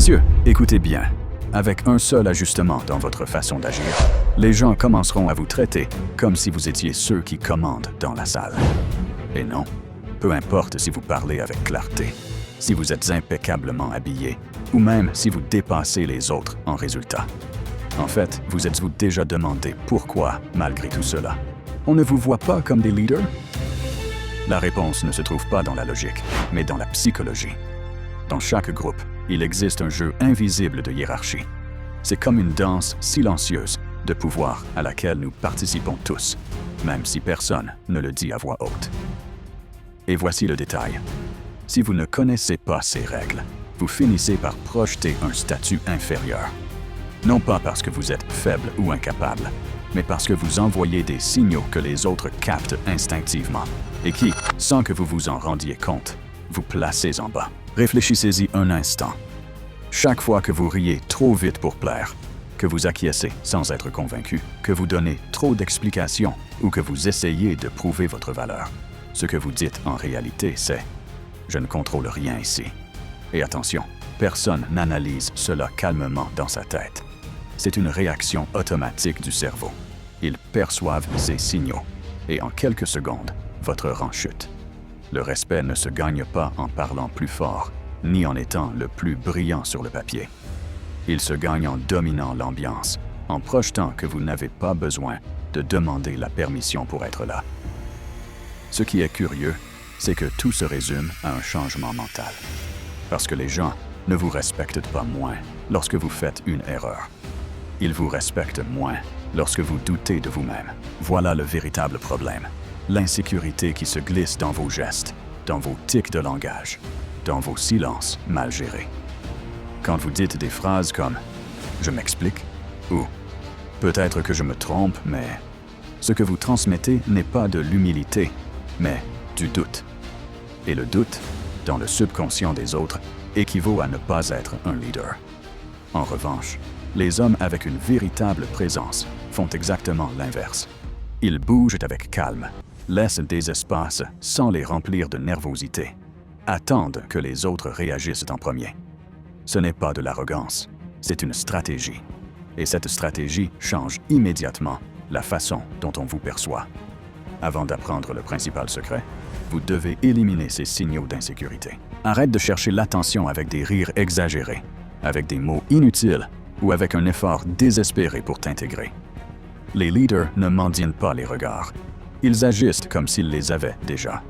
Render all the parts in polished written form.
Messieurs, écoutez bien. Avec un seul ajustement dans votre façon d'agir, les gens commenceront à vous traiter comme si vous étiez ceux qui commandent dans la salle. Et non, peu importe si vous parlez avec clarté, si vous êtes impeccablement habillé, ou même si vous dépassez les autres en résultat. En fait, vous êtes-vous déjà demandé pourquoi, malgré tout cela, on ne vous voit pas comme des leaders? La réponse ne se trouve pas dans la logique, mais dans la psychologie. Dans chaque groupe, il existe un jeu invisible de hiérarchie. C'est comme une danse silencieuse de pouvoir à laquelle nous participons tous, même si personne ne le dit à voix haute. Et voici le détail. Si vous ne connaissez pas ces règles, vous finissez par projeter un statut inférieur. Non pas parce que vous êtes faible ou incapable, mais parce que vous envoyez des signaux que les autres captent instinctivement et qui, sans que vous vous en rendiez compte, vous placez en bas. Réfléchissez-y un instant. Chaque fois que vous riez trop vite pour plaire, que vous acquiescez sans être convaincu, que vous donnez trop d'explications ou que vous essayez de prouver votre valeur, ce que vous dites en réalité, c'est « Je ne contrôle rien ici ». Et attention, personne n'analyse cela calmement dans sa tête. C'est une réaction automatique du cerveau. Ils perçoivent ces signaux et en quelques secondes, votre rang chute. Le respect ne se gagne pas en parlant plus fort, ni en étant le plus brillant sur le papier. Il se gagne en dominant l'ambiance, en projetant que vous n'avez pas besoin de demander la permission pour être là. Ce qui est curieux, c'est que tout se résume à un changement mental. Parce que les gens ne vous respectent pas moins lorsque vous faites une erreur. Ils vous respectent moins lorsque vous doutez de vous-même. Voilà le véritable problème. L'insécurité qui se glisse dans vos gestes, dans vos tics de langage, dans vos silences mal gérés. Quand vous dites des phrases comme « je m'explique » ou « peut-être que je me trompe, mais… » ce que vous transmettez n'est pas de l'humilité, mais du doute. Et le doute, dans le subconscient des autres, équivaut à ne pas être un leader. En revanche, les hommes avec une véritable présence font exactement l'inverse. Ils bougent avec calme, laissent des espaces sans les remplir de nervosité, attendent que les autres réagissent en premier. Ce n'est pas de l'arrogance, c'est une stratégie. Et cette stratégie change immédiatement la façon dont on vous perçoit. Avant d'apprendre le principal secret, vous devez éliminer ces signaux d'insécurité. Arrête de chercher l'attention avec des rires exagérés, avec des mots inutiles ou avec un effort désespéré pour t'intégrer. Les leaders ne mendiennent pas les regards. Ils agissent comme s'ils les avaient déjà.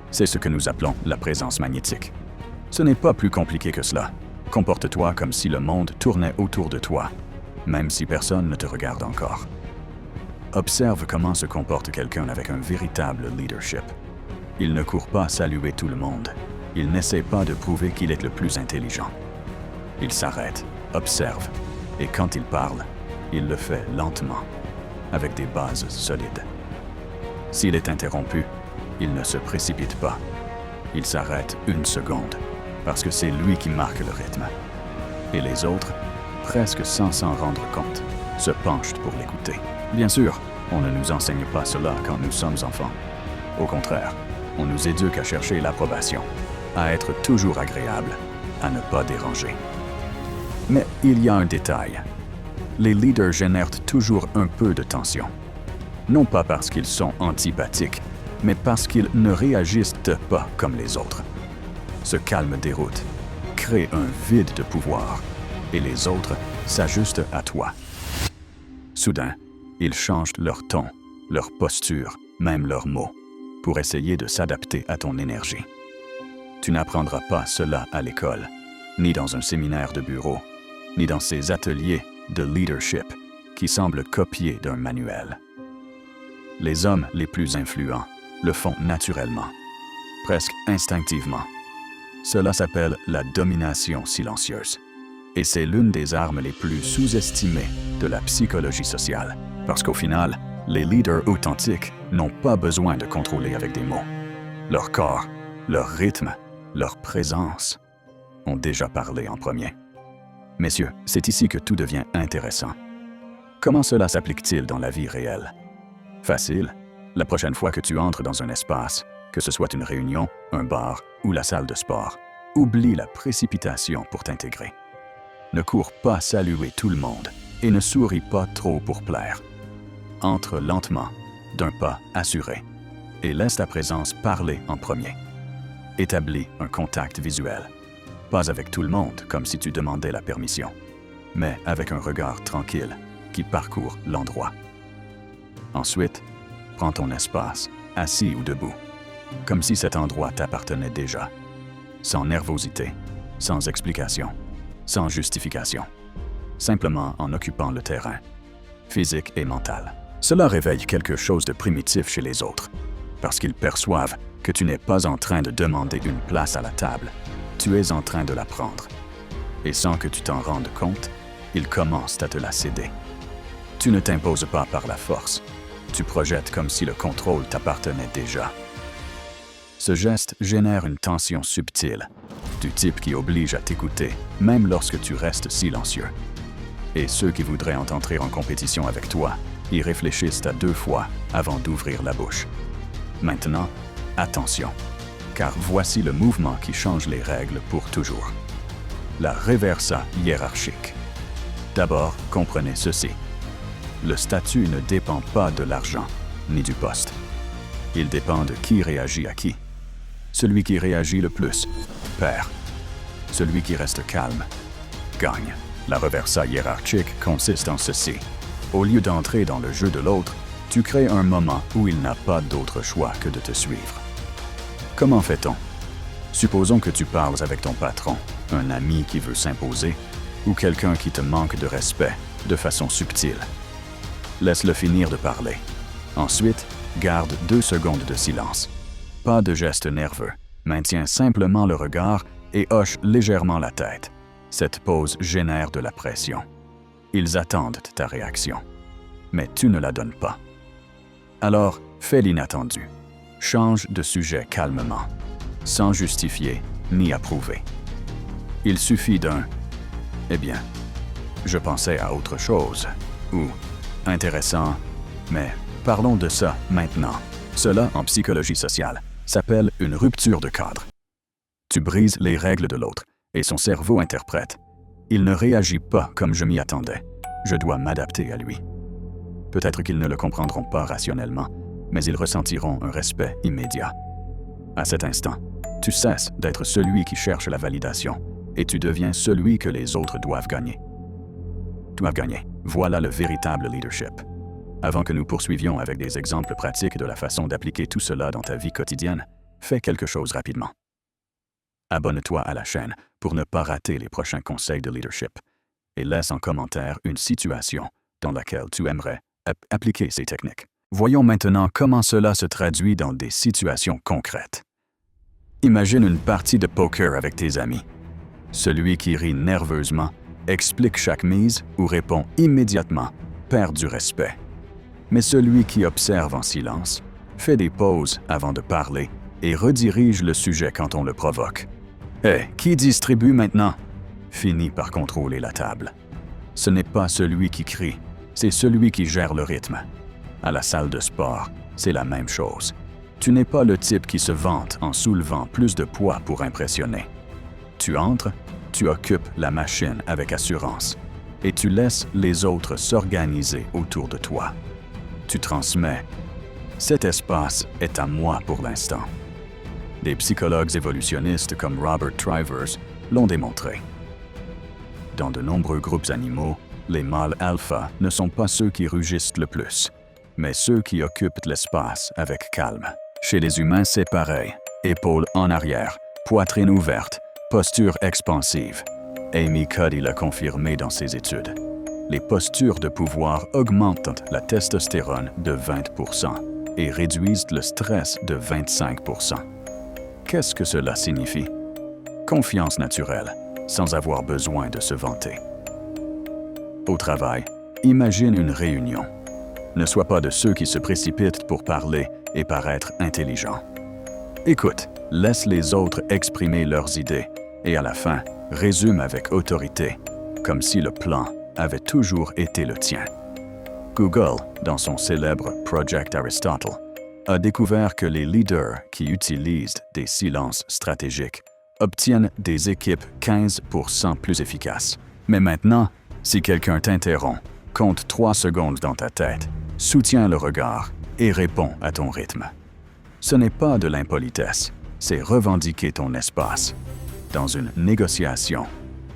C'est ce que nous appelons la présence magnétique. Ce n'est pas plus compliqué que cela. Comporte-toi comme si le monde tournait autour de toi, même si personne ne te regarde encore. Observe comment se comporte quelqu'un avec un véritable leadership. Il ne court pas saluer tout le monde. Il n'essaie pas de prouver qu'il est le plus intelligent. Il s'arrête, observe, et quand il parle, il le fait lentement, avec des bases solides. S'il est interrompu, il ne se précipite pas. Il s'arrête une seconde, parce que c'est lui qui marque le rythme. Et les autres, presque sans s'en rendre compte, se penchent pour l'écouter. Bien sûr, on ne nous enseigne pas cela quand nous sommes enfants. Au contraire, on nous éduque à chercher l'approbation, à être toujours agréable, à ne pas déranger. Mais il y a un détail. Les leaders génèrent toujours un peu de tension. Non pas parce qu'ils sont antipathiques, mais parce qu'ils ne réagissent pas comme les autres. Ce calme déroute, crée un vide de pouvoir, et les autres s'ajustent à toi. Soudain, ils changent leur ton, leur posture, même leurs mots, pour essayer de s'adapter à ton énergie. Tu n'apprendras pas cela à l'école, ni dans un séminaire de bureau, ni dans ces ateliers de leadership qui semblent copier d'un manuel. Les hommes les plus influents le font naturellement, presque instinctivement. Cela s'appelle la domination silencieuse. Et c'est l'une des armes les plus sous-estimées de la psychologie sociale, parce qu'au final, les leaders authentiques n'ont pas besoin de contrôler avec des mots. Leur corps, leur rythme, leur présence ont déjà parlé en premier. Messieurs, c'est ici que tout devient intéressant. Comment cela s'applique-t-il dans la vie réelle? Facile. La prochaine fois que tu entres dans un espace, que ce soit une réunion, un bar ou la salle de sport, oublie la précipitation pour t'intégrer. Ne cours pas saluer tout le monde et ne souris pas trop pour plaire. Entre lentement, d'un pas assuré, et laisse ta présence parler en premier. Établis un contact visuel, pas avec tout le monde comme si tu demandais la permission, mais avec un regard tranquille qui parcourt l'endroit. Ensuite, prends ton espace, assis ou debout, comme si cet endroit t'appartenait déjà, sans nervosité, sans explication, sans justification, simplement en occupant le terrain, physique et mental. Cela réveille quelque chose de primitif chez les autres, parce qu'ils perçoivent que tu n'es pas en train de demander une place à la table, tu es en train de la prendre. Et sans que tu t'en rendes compte, ils commencent à te la céder. Tu ne t'imposes pas par la force, tu projettes comme si le contrôle t'appartenait déjà. Ce geste génère une tension subtile, du type qui oblige à t'écouter, même lorsque tu restes silencieux. Et ceux qui voudraient entrer en compétition avec toi y réfléchissent à 2 fois avant d'ouvrir la bouche. Maintenant, attention, car voici le mouvement qui change les règles pour toujours. La reversa hiérarchique. D'abord, comprenez ceci. Le statut ne dépend pas de l'argent, ni du poste. Il dépend de qui réagit à qui. Celui qui réagit le plus perd. Celui qui reste calme gagne. La reversa hiérarchique consiste en ceci. Au lieu d'entrer dans le jeu de l'autre, tu crées un moment où il n'a pas d'autre choix que de te suivre. Comment fait-on? Supposons que tu parles avec ton patron, un ami qui veut s'imposer, ou quelqu'un qui te manque de respect de façon subtile. Laisse-le finir de parler. Ensuite, garde 2 secondes de silence. Pas de geste nerveux. Maintiens simplement le regard et hoche légèrement la tête. Cette pause génère de la pression. Ils attendent ta réaction, mais tu ne la donnes pas. Alors, fais l'inattendu. Change de sujet calmement, sans justifier ni approuver. Il suffit d'un « Eh bien, je pensais à autre chose » ou « Intéressant, mais parlons de ça maintenant ». Cela, en psychologie sociale, s'appelle une rupture de cadre. Tu brises les règles de l'autre et son cerveau interprète. Il ne réagit pas comme je m'y attendais. Je dois m'adapter à lui. Peut-être qu'ils ne le comprendront pas rationnellement, mais ils ressentiront un respect immédiat. À cet instant, tu cesses d'être celui qui cherche la validation et tu deviens celui que les autres doivent gagner. Doivent gagner. Voilà le véritable leadership. Avant que nous poursuivions avec des exemples pratiques de la façon d'appliquer tout cela dans ta vie quotidienne, fais quelque chose rapidement. Abonne-toi à la chaîne pour ne pas rater les prochains conseils de leadership et laisse en commentaire une situation dans laquelle tu aimerais appliquer ces techniques. Voyons maintenant comment cela se traduit dans des situations concrètes. Imagine une partie de poker avec tes amis. Celui qui rit nerveusement, explique chaque mise ou répond immédiatement perd du respect. Mais celui qui observe en silence, fait des pauses avant de parler et redirige le sujet quand on le provoque. Qui distribue maintenant? Finit par contrôler la table. Ce n'est pas celui qui crie, c'est celui qui gère le rythme. À la salle de sport, c'est la même chose. Tu n'es pas le type qui se vante en soulevant plus de poids pour impressionner. Tu entres, tu occupes la machine avec assurance et tu laisses les autres s'organiser autour de toi. Tu transmets « Cet espace est à moi pour l'instant ». Des psychologues évolutionnistes comme Robert Trivers l'ont démontré. Dans de nombreux groupes animaux, les mâles alpha ne sont pas ceux qui rugissent le plus, mais ceux qui occupent l'espace avec calme. Chez les humains, c'est pareil. Épaules en arrière, poitrine ouverte, posture expansive. Amy Cuddy l'a confirmé dans ses études. Les postures de pouvoir augmentent la testostérone de 20% et réduisent le stress de 25%. Qu'est-ce que cela signifie? Confiance naturelle, sans avoir besoin de se vanter. Au travail, imagine une réunion. Ne sois pas de ceux qui se précipitent pour parler et paraître intelligents. Écoute, laisse les autres exprimer leurs idées et à la fin, résume avec autorité, comme si le plan avait toujours été le tien. Google, dans son célèbre Project Aristotle, a découvert que les leaders qui utilisent des silences stratégiques obtiennent des équipes 15% plus efficaces. Mais maintenant, si quelqu'un t'interrompt, compte 3 secondes dans ta tête, soutiens le regard et réponds à ton rythme. Ce n'est pas de l'impolitesse, c'est revendiquer ton espace. Dans une négociation,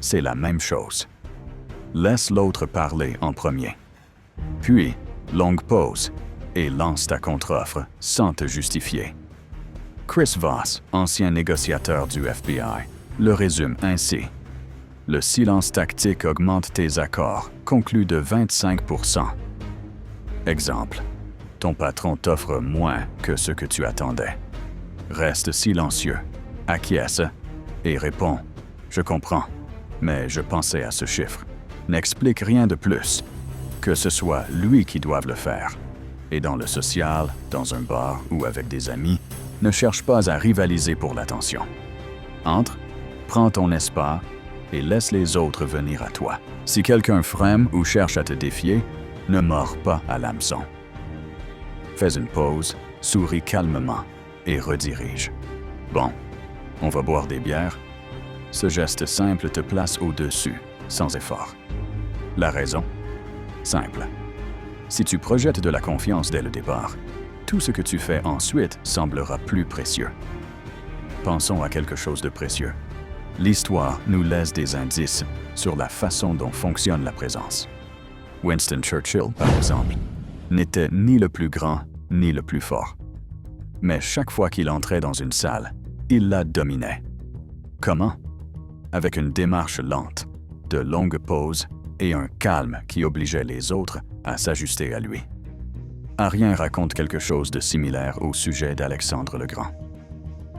c'est la même chose. Laisse l'autre parler en premier. Puis, longue pause et lance ta contre-offre sans te justifier. Chris Voss, ancien négociateur du FBI, le résume ainsi. Le silence tactique augmente tes accords, conclu de 25%. Exemple. Ton patron t'offre moins que ce que tu attendais. Reste silencieux, acquiesce et réponds « Je comprends, mais je pensais à ce chiffre ». N'explique rien de plus, que ce soit lui qui doive le faire. Et dans le social, dans un bar ou avec des amis, ne cherche pas à rivaliser pour l'attention. Entre, prends ton espace et laisse les autres venir à toi. Si quelqu'un freine ou cherche à te défier, ne mords pas à l'hameçon. Fais une pause, souris calmement et redirige. Bon, on va boire des bières. Ce geste simple te place au-dessus, sans effort. La raison? Simple. Si tu projettes de la confiance dès le départ, tout ce que tu fais ensuite semblera plus précieux. Pensons à quelque chose de précieux. L'histoire nous laisse des indices sur la façon dont fonctionne la présence. Winston Churchill, par exemple, n'était ni le plus grand ni le plus fort. Mais chaque fois qu'il entrait dans une salle, il la dominait. Comment? Avec une démarche lente, de longues pauses et un calme qui obligeait les autres à s'ajuster à lui. Arien raconte quelque chose de similaire au sujet d'Alexandre le Grand.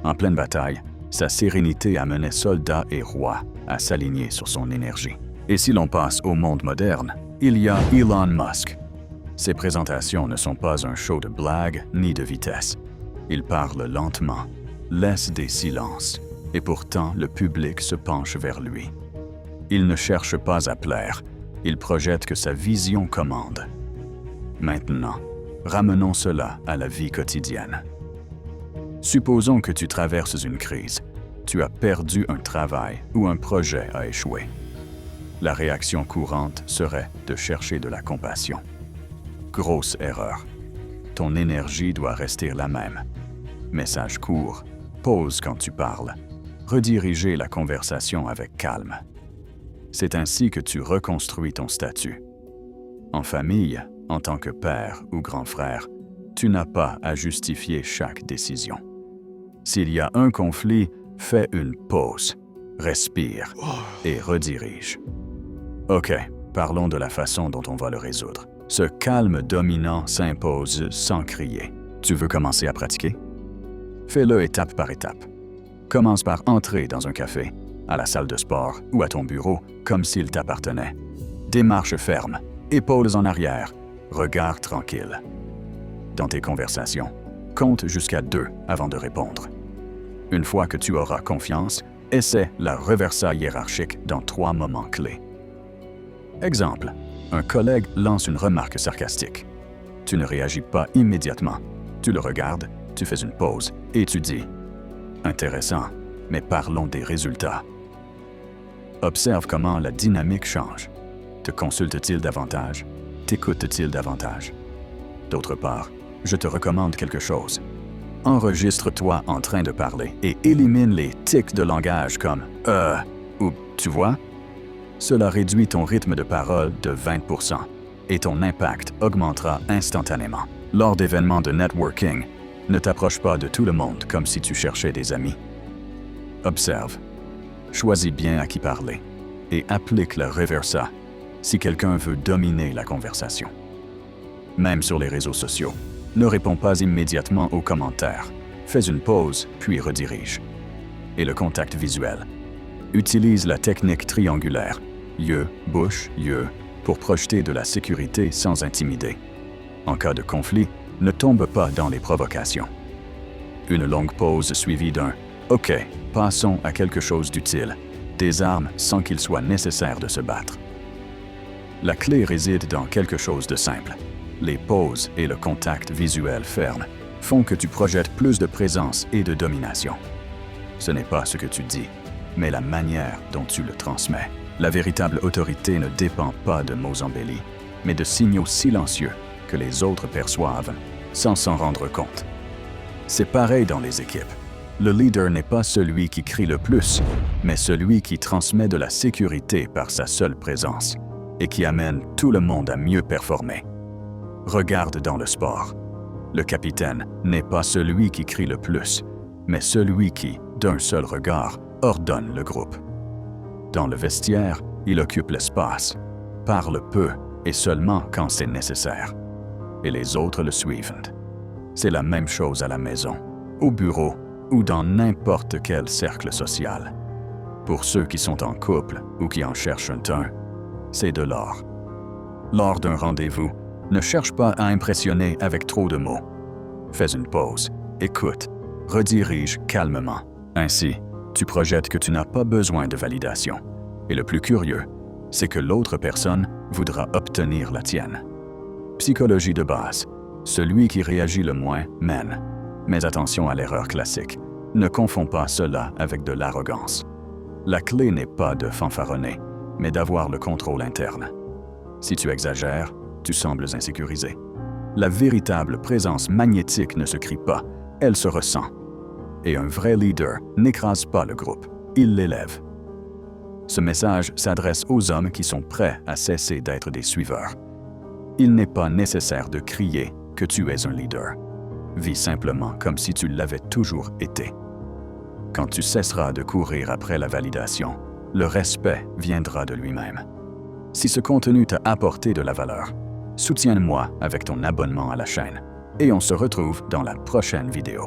En pleine bataille, sa sérénité amenait soldats et rois à s'aligner sur son énergie. Et si l'on passe au monde moderne, il y a Elon Musk. Ses présentations ne sont pas un show de blagues ni de vitesse. Il parle lentement, laisse des silences, et pourtant le public se penche vers lui. Il ne cherche pas à plaire, il projette que sa vision commande. Maintenant, ramenons cela à la vie quotidienne. Supposons que tu traverses une crise. Tu as perdu un travail ou un projet a échoué. La réaction courante serait de chercher de la compassion. Grosse erreur. Ton énergie doit rester la même. Message court, pause quand tu parles. Rediriger la conversation avec calme. C'est ainsi que tu reconstruis ton statut. En famille, en tant que père ou grand frère, tu n'as pas à justifier chaque décision. S'il y a un conflit, fais une pause, respire et redirige. OK, parlons de la façon dont on va le résoudre. Ce calme dominant s'impose sans crier. Tu veux commencer à pratiquer? Fais-le étape par étape. Commence par entrer dans un café, à la salle de sport ou à ton bureau comme s'il t'appartenait. Démarche ferme, épaules en arrière, regard tranquille. Dans tes conversations, compte jusqu'à 2 avant de répondre. Une fois que tu auras confiance, essaie la reversa hiérarchique dans 3 moments clés. Exemple, un collègue lance une remarque sarcastique. Tu ne réagis pas immédiatement. Tu le regardes, tu fais une pause et tu dis « Intéressant, mais parlons des résultats. » Observe comment la dynamique change. Te consulte-t-il davantage? T'écoute-t-il davantage? D'autre part, je te recommande quelque chose. Enregistre-toi en train de parler et élimine les tics de langage comme « ou « tu vois ». Cela réduit ton rythme de parole de 20% et ton impact augmentera instantanément. Lors d'événements de networking, ne t'approche pas de tout le monde comme si tu cherchais des amis. Observe. Choisis bien à qui parler et applique la reversa si quelqu'un veut dominer la conversation. Même sur les réseaux sociaux, ne réponds pas immédiatement aux commentaires. Fais une pause, puis redirige. Et le contact visuel. Utilise la technique triangulaire, yeux, bouche, yeux, pour projeter de la sécurité sans intimider. En cas de conflit, ne tombe pas dans les provocations. Une longue pause suivie d'un « OK, passons à quelque chose d'utile », des armes sans qu'il soit nécessaire de se battre. La clé réside dans quelque chose de simple. Les pauses et le contact visuel ferme font que tu projettes plus de présence et de domination. Ce n'est pas ce que tu dis, mais la manière dont tu le transmets. La véritable autorité ne dépend pas de mots embellis, mais de signaux silencieux que les autres perçoivent sans s'en rendre compte. C'est pareil dans les équipes. Le leader n'est pas celui qui crie le plus, mais celui qui transmet de la sécurité par sa seule présence et qui amène tout le monde à mieux performer. Regarde dans le sport. Le capitaine n'est pas celui qui crie le plus, mais celui qui, d'un seul regard, ordonne le groupe. Dans le vestiaire, il occupe l'espace, parle peu et seulement quand c'est nécessaire. Et les autres le suivent. C'est la même chose à la maison, au bureau ou dans n'importe quel cercle social. Pour ceux qui sont en couple ou qui en cherchent un, c'est de l'or. Lors d'un rendez-vous, ne cherche pas à impressionner avec trop de mots. Fais une pause, écoute, redirige calmement. Ainsi, tu projettes que tu n'as pas besoin de validation. Et le plus curieux, c'est que l'autre personne voudra obtenir la tienne. Psychologie de base. Celui qui réagit le moins mène. Mais attention à l'erreur classique. Ne confonds pas cela avec de l'arrogance. La clé n'est pas de fanfaronner, mais d'avoir le contrôle interne. Si tu exagères, tu sembles insécurisé. La véritable présence magnétique ne se crie pas, elle se ressent. Et un vrai leader n'écrase pas le groupe, il l'élève. Ce message s'adresse aux hommes qui sont prêts à cesser d'être des suiveurs. Il n'est pas nécessaire de crier que tu es un leader. Vis simplement comme si tu l'avais toujours été. Quand tu cesseras de courir après la validation, le respect viendra de lui-même. Si ce contenu t'a apporté de la valeur, soutiens-moi avec ton abonnement à la chaîne et on se retrouve dans la prochaine vidéo.